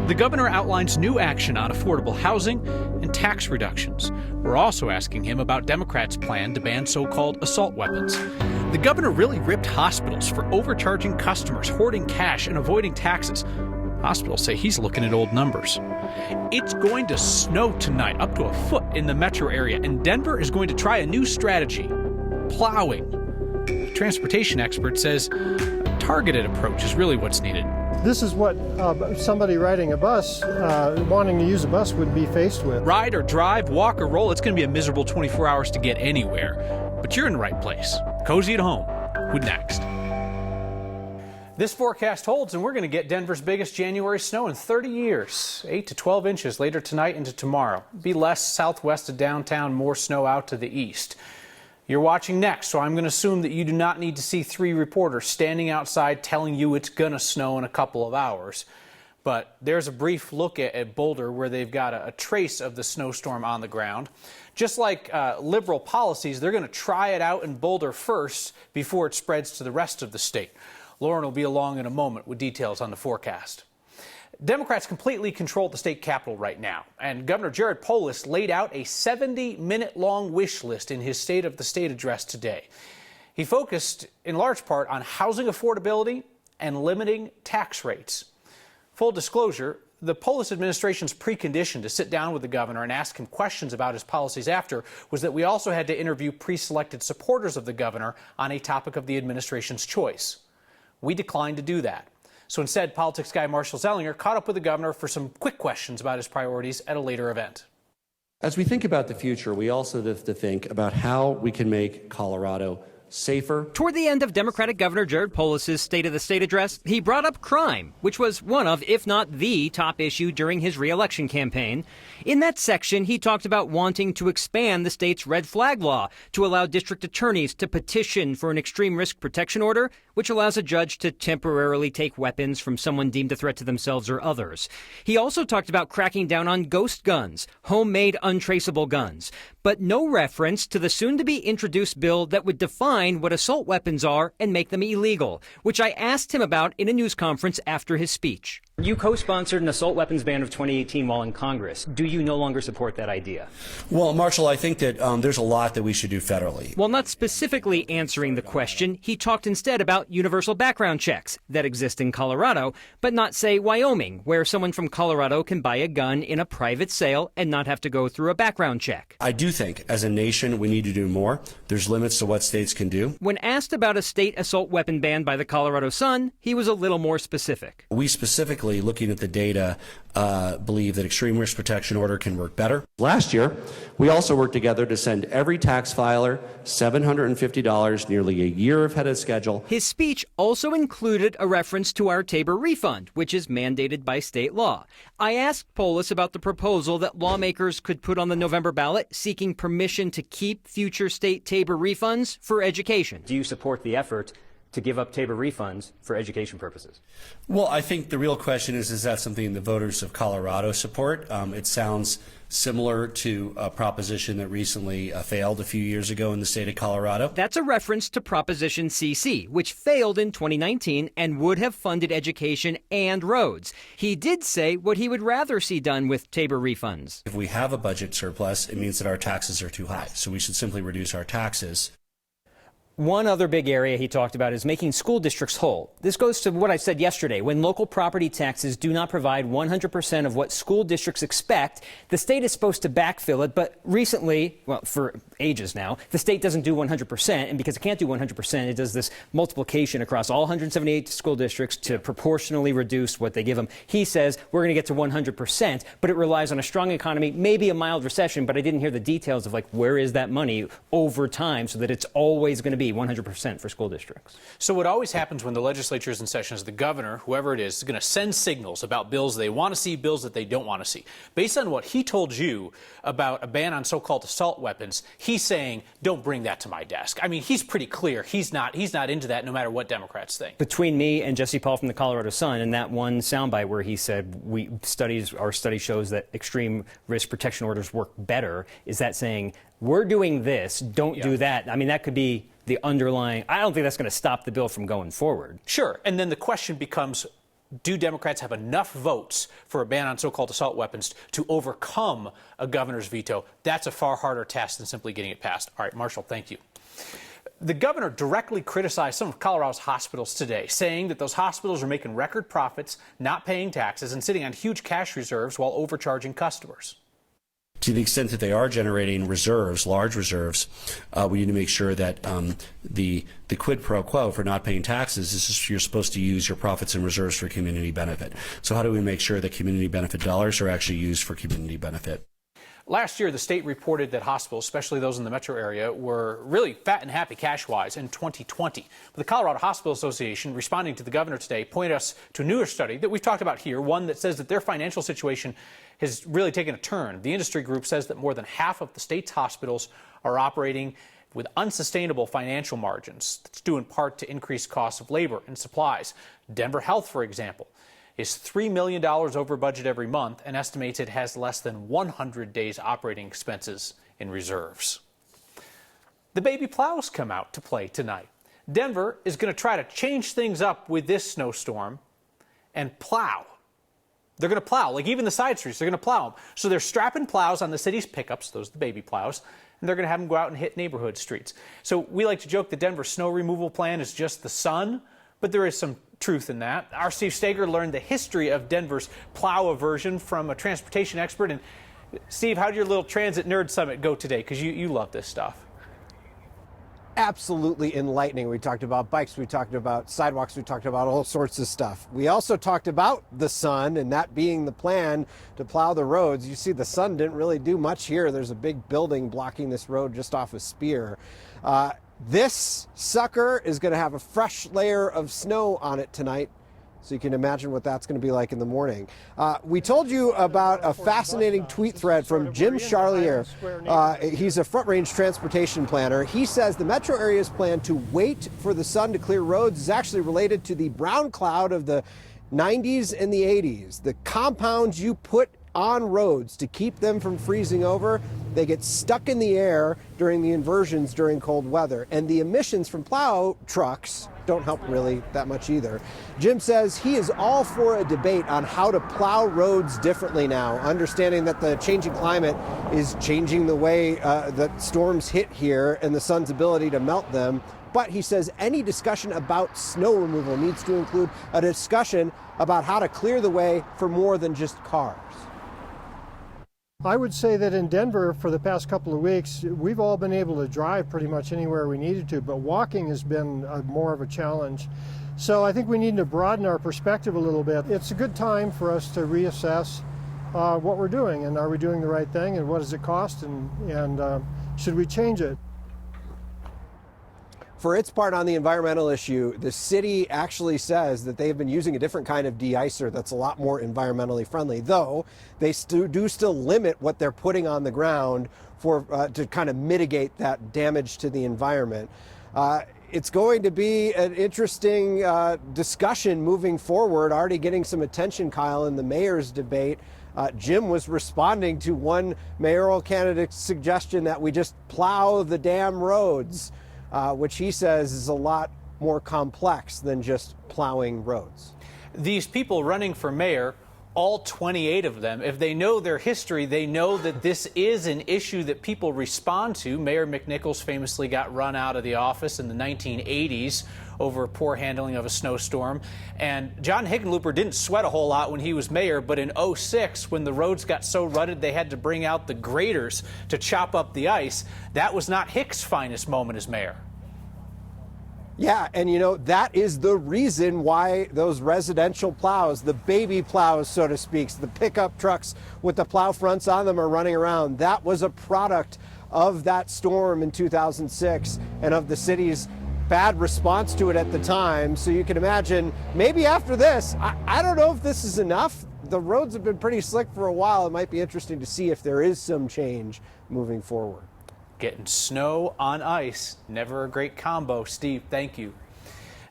The governor outlines new action on affordable housing and tax reductions. We're also asking him about Democrats' plan to ban so-called assault weapons. The governor really ripped hospitals for overcharging customers, hoarding cash, and avoiding taxes. Hospitals say he's looking at old numbers. It's going to snow tonight, up to a foot in the metro area, and Denver is going to try a new strategy: plowing. The transportation expert says a targeted approach is really what's needed. This is what somebody riding a bus, wanting to use a bus, would be faced with. Ride or drive, walk or roll, it's going to be a miserable 24 hours to get anywhere. But you're in the right place. Cozy at home. With next. This forecast holds, and we're going to get Denver's biggest January snow in 30 years. 8 to 12 inches later tonight into tomorrow. Be less southwest of downtown, more snow out to the east. You're watching next, so I'm going to assume that you do not need to see 3 reporters standing outside telling you it's going to snow in a couple of hours. But there's a brief look at Boulder where they've got a trace of the snowstorm on the ground. Just like liberal policies, they're going to try it out in Boulder first before it spreads to the rest of the state. Lauren will be along in a moment with details on the forecast. Democrats completely control the state capitol right now, and Governor Jared Polis laid out a 70-minute-long wish list in his State of the State address today. He focused in large part on housing affordability and limiting tax rates. Full disclosure, the Polis administration's precondition to sit down with the governor and ask him questions about his policies after was that we also had to interview pre-selected supporters of the governor on a topic of the administration's choice. We declined to do that. So instead, politics guy Marshall Zellinger caught up with the governor for some quick questions about his priorities at a later event. As we think about the future, we also have to think about how we can make Colorado safer. Toward the end of Democratic Governor Jared Polis's State of the State address, he brought up crime, which was one of, if not the top issue during his re-election campaign. In that section, he talked about wanting to expand the state's red flag law to allow district attorneys to petition for an extreme risk protection order, which allows a judge to temporarily take weapons from someone deemed a threat to themselves or others. He also talked about cracking down on ghost guns, homemade untraceable guns, but no reference to the soon-to-be introduced bill that would define what assault weapons are and make them illegal, which I asked him about in a news conference after his speech. You co-sponsored an assault weapons ban of 2018 while in Congress. Do you no longer support that idea? Well, Marshall, I think that there's a lot that we should do federally. While not specifically answering the question, he talked instead about universal background checks that exist in Colorado, but not, say, Wyoming, where someone from Colorado can buy a gun in a private sale and not have to go through a background check. I do think, as a nation, we need to do more. There's limits to what states can do. When asked about a state assault weapon ban by the Colorado Sun, he was a little more specific. We specifically, looking at the data, believe that extreme risk protection order can work better. Last year, we also worked together to send every tax filer $750, nearly a year ahead of schedule. His speech also included a reference to our Tabor refund, which is mandated by state law. I asked Polis about the proposal that lawmakers could put on the November ballot seeking permission to keep future state Tabor refunds for education. Do you support the effort to give up Tabor refunds for education purposes? Well, I think the real question is that something the voters of Colorado support? It sounds similar to a proposition that recently failed a few years ago in the state of Colorado. That's a reference to Proposition CC, which failed in 2019 and would have funded education and roads. He did say what he would rather see done with Tabor refunds. If we have a budget surplus, it means that our taxes are too high, so we should simply reduce our taxes. One other big area he talked about is making school districts whole. This goes to what I said yesterday. When local property taxes do not provide 100% of what school districts expect, the state is supposed to backfill it. But recently, well, for ages now, the state doesn't do 100%. And because it can't do 100%, it does this multiplication across all 178 school districts to proportionally reduce what they give them. He says we're going to get to 100%, but it relies on a strong economy, maybe a mild recession. But I didn't hear the details of, like, where is that money over time so that it's always going to be 100% for school districts. So what always happens when the legislature is in session is the governor, whoever it is going to send signals about bills they want to see, bills that they don't want to see. Based on what he told you about a ban on so-called assault weapons, he's saying, don't bring that to my desk. I mean, he's pretty clear. He's not into that no matter what Democrats think. Between me and Jesse Paul from the Colorado Sun and that one soundbite where he said our study shows that extreme risk protection orders work better, is that saying we're doing this, don't do that? I mean, that could be the underlying. I don't think that's going to stop the bill from going forward. Sure. And then the question becomes, Do Democrats have enough votes for a ban on so-called assault weapons to overcome a governor's veto? That's a far harder task than simply getting it passed. All right, Marshall, thank you. The governor directly criticized some of Colorado's hospitals today, saying that those hospitals are making record profits, not paying taxes, and sitting on huge cash reserves while overcharging customers. To the extent that they are generating reserves, large reserves, we need to make sure that the quid pro quo for not paying taxes is just you're supposed to use your profits and reserves for community benefit. So how do we make sure that community benefit dollars are actually used for community benefit? Last year, the state reported that hospitals, especially those in the metro area, were really fat and happy cash-wise in 2020. But the Colorado Hospital Association, responding to the governor today, pointed us to a newer study that we've talked about here, one that says that their financial situation has really taken a turn. The industry group says that more than half of the state's hospitals are operating with unsustainable financial margins. That's due in part to increased costs of labor and supplies. Denver Health, for example, is $3 million over budget every month and estimates it has less than 100 days operating expenses in reserves. The baby plows come out to play tonight. Denver is going to try to change things up with this snowstorm and plow. They're going to plow, like even the side streets, they're going to plow them. So they're strapping plows on the city's pickups, those are the baby plows, and they're going to have them go out and hit neighborhood streets. So we like to joke the Denver snow removal plan is just the sun, but there is some truth in that. Our Steve Steger learned the history of Denver's plow aversion from a transportation expert. And Steve, how did your little transit nerd summit go today? Because you love this stuff. Absolutely enlightening. We talked about bikes, we talked about sidewalks, we talked about all sorts of stuff. We also talked about the sun and that being the plan to plow the roads. You see the sun didn't really do much here. There's a big building blocking this road just off of Spear. This sucker is going to have a fresh layer of snow on it tonight. So you can imagine what that's going to be like in the morning. We told you about a fascinating tweet thread from Jim Charlier. He's a Front Range transportation planner. He says the metro area's plan to wait for the sun to clear roads is actually related to the brown cloud of the 90s and the 80s. The compounds you put on roads to keep them from freezing over, they get stuck in the air during the inversions during cold weather. And the emissions from plow trucks don't help really that much either. Jim says he is all for a debate on how to plow roads differently now, understanding that the changing climate is changing the way that storms hit here and the sun's ability to melt them. But he says any discussion about snow removal needs to include a discussion about how to clear the way for more than just cars. I would say that in Denver for the past couple of weeks, we've all been able to drive pretty much anywhere we needed to, but walking has been more of a challenge. So I think we need to broaden our perspective a little bit. It's a good time for us to reassess what we're doing, and are we doing the right thing, and what does it cost, and should we change it? For its part on the environmental issue, the city actually says that they've been using a different kind of de-icer that's a lot more environmentally friendly, though they do still limit what they're putting on the ground for to kind of mitigate that damage to the environment. It's going to be an interesting discussion moving forward, already getting some attention, Kyle, in the mayor's debate. Jim was responding to one mayoral candidate's suggestion that we just plow the damn roads. Which he says is a lot more complex than just plowing roads. These people running for mayor, all 28 of them, if they know their history, they know that this is an issue that people respond to. Mayor McNichols famously got run out of the office in the 1980s over poor handling of a snowstorm. And John Hickenlooper didn't sweat a whole lot when he was mayor, but in '06, when the roads got so rutted they had to bring out the graders to chop up the ice, that was not Hick's finest moment as mayor. Yeah, and you know, that is the reason why those residential plows, the baby plows, so to speak, the pickup trucks with the plow fronts on them are running around. That was a product of that storm in 2006 and of the city's bad response to it at the time. So you can imagine, maybe after this, I don't know if this is enough. The roads have been pretty slick for a while. It might be interesting to see if there is some change moving forward. Getting snow on ice, never a great combo. Steve, thank you.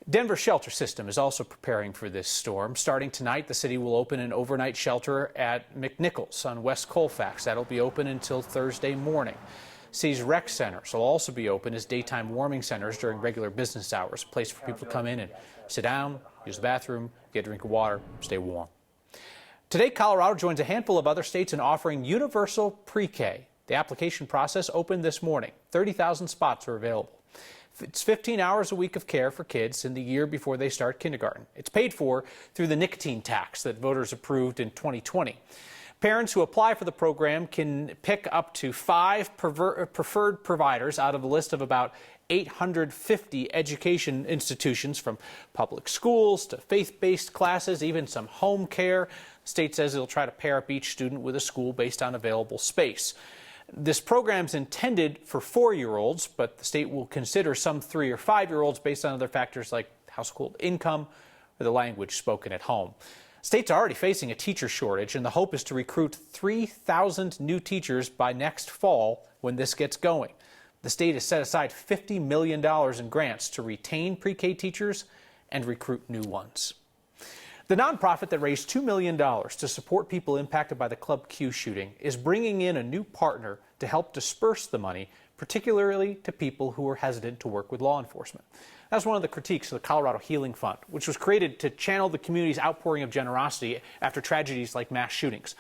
Denver shelter system is also preparing for this storm. Starting tonight, the city will open an overnight shelter at McNichols on West Colfax. That'll be open until Thursday morning. City's rec centers will also be open as daytime warming centers during regular business hours, a place for people to come in and sit down, use the bathroom, get a drink of water, stay warm. Today, Colorado joins a handful of other states in offering universal pre-K. The application process opened this morning. 30,000 spots are available. It's 15 hours a week of care for kids in the year before they start kindergarten. It's paid for through the nicotine tax that voters approved in 2020. Parents who apply for the program can pick up to 5 preferred providers out of a list of about 850 education institutions, from public schools to faith-based classes, even some home care. The state says it'll try to pair up each student with a school based on available space. This program's intended for 4-year-olds, but the state will consider some 3 or 5-year-olds based on other factors like household income or the language spoken at home. State's already facing a teacher shortage, and the hope is to recruit 3,000 new teachers by next fall when this gets going. The state has set aside $50 million in grants to retain pre-K teachers and recruit new ones. The nonprofit that raised $2 million to support people impacted by the Club Q shooting is bringing in a new partner to help disperse the money, particularly to people who are hesitant to work with law enforcement. That's one of the critiques of the Colorado Healing Fund, which was created to channel the community's outpouring of generosity after tragedies like mass shootings.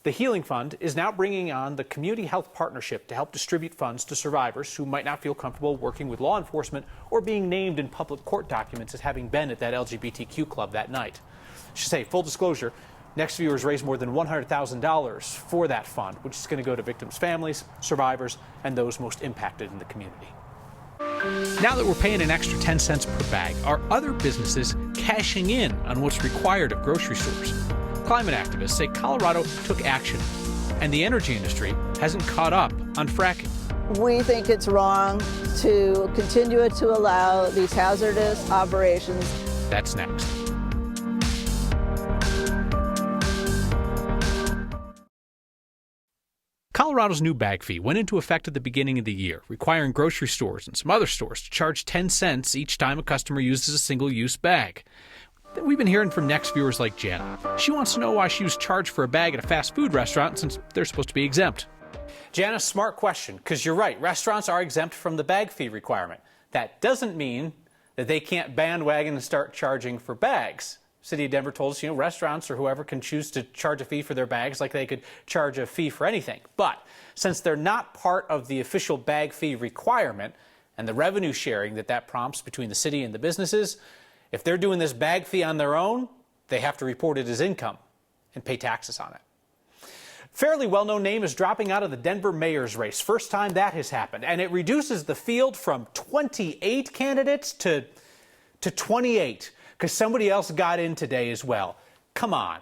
The Healing Fund is now bringing on the Community Health Partnership to help distribute funds to survivors who might not feel comfortable working with law enforcement or being named in public court documents as having been at that LGBTQ club that night. I should say, full disclosure, Next Viewers raised more than $100,000 for that fund, which is going to go to victims' families, survivors, and those most impacted in the community. Now that we're paying an extra 10 cents per bag, are other businesses cashing in on what's required of grocery stores? Climate activists say Colorado took action, and the energy industry hasn't caught up on fracking. We think it's wrong to continue to allow these hazardous operations. That's next. Colorado's new bag fee went into effect at the beginning of the year, requiring grocery stores and some other stores to charge 10 cents each time a customer uses a single-use bag. We've been hearing from Next Viewers like Jana. She wants to know why she was charged for a bag at a fast food restaurant since they're supposed to be exempt. Jana, smart question, because you're right. Restaurants are exempt from the bag fee requirement. That doesn't mean that they can't bandwagon and start charging for bags. City of Denver told us, restaurants or whoever can choose to charge a fee for their bags like they could charge a fee for anything. But since they're not part of the official bag fee requirement and the revenue sharing that prompts between the city and the businesses, if they're doing this bag fee on their own, they have to report it as income and pay taxes on it. Fairly well-known name is dropping out of the Denver mayor's race. First time that has happened. And it reduces the field from 28 candidates to 28. Because somebody else got in today as well. Come on.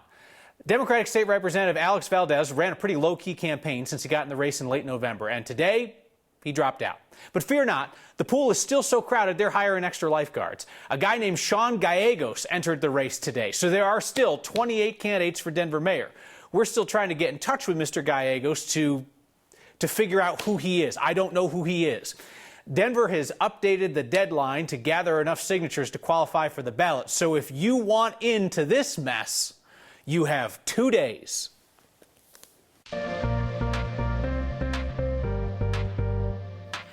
Democratic State Representative Alex Valdez ran a pretty low-key campaign since he got in the race in late November, and today he dropped out. But fear not, the pool is still so crowded they're hiring extra lifeguards. A guy named Sean Gallegos entered the race today, so there are still 28 candidates for Denver mayor. We're still trying to get in touch with Mr. Gallegos to figure out who he is. I don't know who he is. Denver has updated the deadline to gather enough signatures to qualify for the ballot. So if you want into this mess, you have 2 days.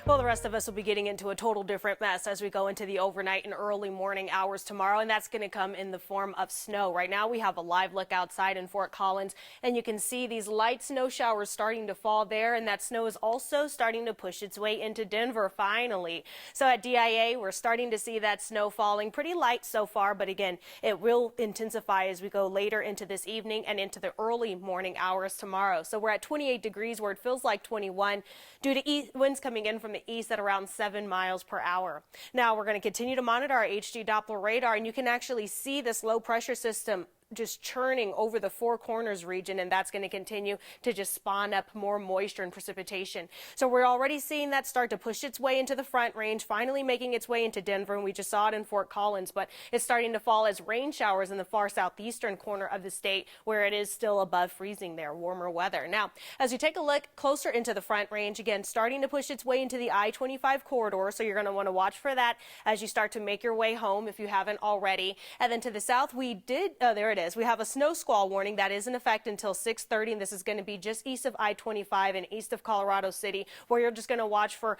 Well, the rest of us will be getting into a total different mess as we go into the overnight and early morning hours tomorrow, and that's going to come in the form of snow. Right now, we have a live look outside in Fort Collins, and you can see these light snow showers starting to fall there, and that snow is also starting to push its way into Denver, finally. So at DIA, we're starting to see that snow falling pretty light so far, but again, it will intensify as we go later into this evening and into the early morning hours tomorrow. So we're at 28 degrees where it feels like 21 due to winds coming in from the east at around 7 miles per hour. Now we're going to continue to monitor our HD Doppler radar, and you can actually see this low pressure system just churning over the Four Corners region, and that's going to continue to just spawn up more moisture and precipitation. So we're already seeing that start to push its way into the Front Range, finally making its way into Denver, and we just saw it in Fort Collins, but it's starting to fall as rain showers in the far southeastern corner of the state where it is still above freezing there, warmer weather. Now, as you take a look closer into the Front Range, again, starting to push its way into the I-25 corridor, so you're going to want to watch for that as you start to make your way home if you haven't already. And then to the south, there it is. is. We have a snow squall warning that is in effect until 6:30, and this is going to be just east of I-25 and east of Colorado City, where you're just going to watch for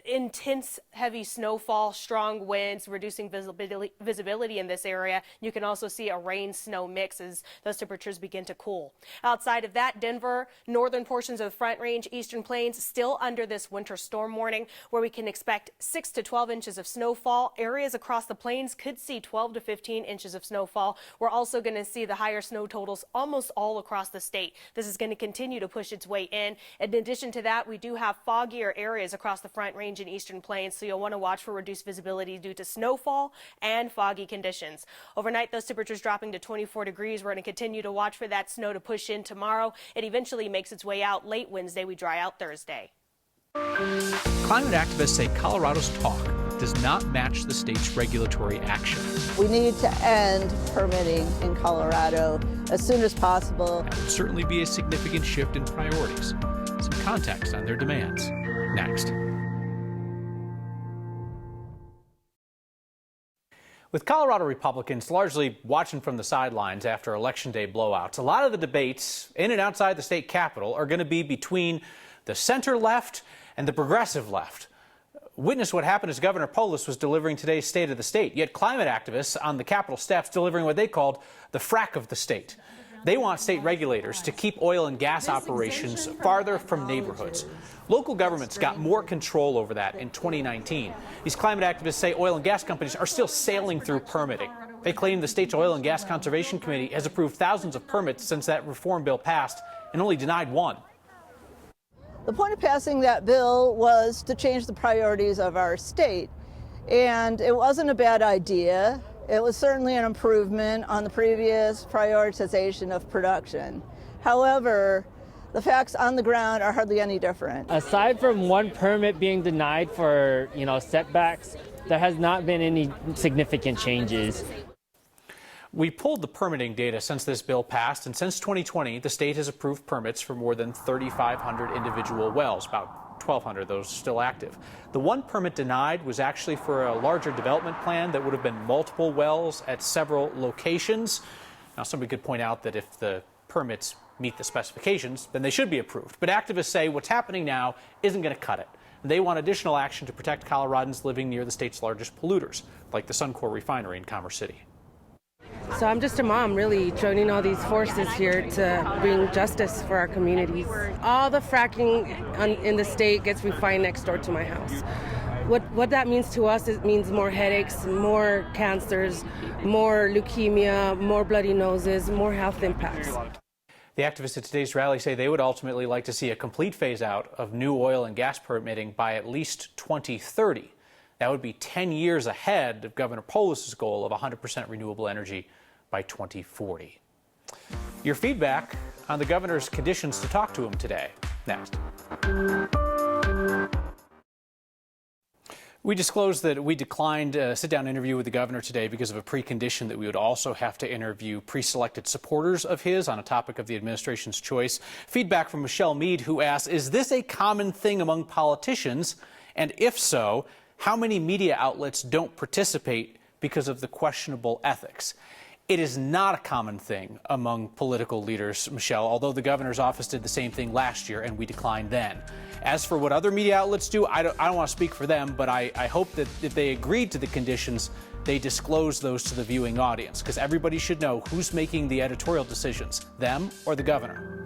intense, heavy snowfall, strong winds, reducing visibility in this area. You can also see a rain-snow mix as those temperatures begin to cool. Outside of that, Denver, northern portions of the Front Range, eastern plains, still under this winter storm warning, where we can expect 6 to 12 inches of snowfall. Areas across the plains could see 12 to 15 inches of snowfall. We're also going to see the higher snow totals almost all across the state. This is going to continue to push its way in. In addition to that, we do have foggier areas across the Front Range and eastern plains, so you'll want to watch for reduced visibility due to snowfall and foggy conditions. Overnight, those temperatures dropping to 24 degrees. We're going to continue to watch for that snow to push in tomorrow. It eventually makes its way out late Wednesday. We dry out Thursday. Climate activists say Colorado's talk does not match the state's regulatory action. We need to end permitting in Colorado as soon as possible. That would certainly be a significant shift in priorities. Some context on their demands. Next. With Colorado Republicans largely watching from the sidelines after Election Day blowouts, a lot of the debates in and outside the state capitol are going to be between the center left and the progressive left. Witness what happened as Governor Polis was delivering today's State of the State. Yet climate activists on the Capitol steps delivering what they called the frack of the state. They want state regulators to keep oil and gas operations farther from neighborhoods. Local governments got more control over that in 2019. These climate activists say oil and gas companies are still sailing through permitting. They claim the state's Oil and Gas Conservation Committee has approved thousands of permits since that reform bill passed and only denied one. The point of passing that bill was to change the priorities of our state, and it wasn't a bad idea. It was certainly an improvement on the previous prioritization of production. However, the facts on the ground are hardly any different. Aside from one permit being denied for, setbacks, there has not been any significant changes. We pulled the permitting data since this bill passed, and since 2020, the state has approved permits for more than 3,500 individual wells, about 1,200 of those still active. The one permit denied was actually for a larger development plan that would have been multiple wells at several locations. Now, somebody could point out that if the permits meet the specifications, then they should be approved. But activists say what's happening now isn't going to cut it. They want additional action to protect Coloradans living near the state's largest polluters, like the Suncor refinery in Commerce City. So I'm just a mom, really, joining all these forces here to bring justice for our communities. All the fracking in the state gets refined next door to my house. What that means to us, it means more headaches, more cancers, more leukemia, more bloody noses, more health impacts. The activists at today's rally say they would ultimately like to see a complete phase out of new oil and gas permitting by at least 2030. That would be 10 years ahead of Governor Polis's goal of 100% renewable energy by 2040. Your feedback on the governor's conditions to talk to him today. Next. We disclosed that we declined a sit-down interview with the governor today because of a precondition that we would also have to interview pre-selected supporters of his on a topic of the administration's choice. Feedback from Michelle Mead, who asked, is this a common thing among politicians? And if so, how many media outlets don't participate because of the questionable ethics? It is not a common thing among political leaders, Michelle, although the governor's office did the same thing last year and we declined then. As for what other media outlets do, I don't want to speak for them, but I hope that if they agreed to the conditions, they disclose those to the viewing audience, because everybody should know who's making the editorial decisions, them or the governor.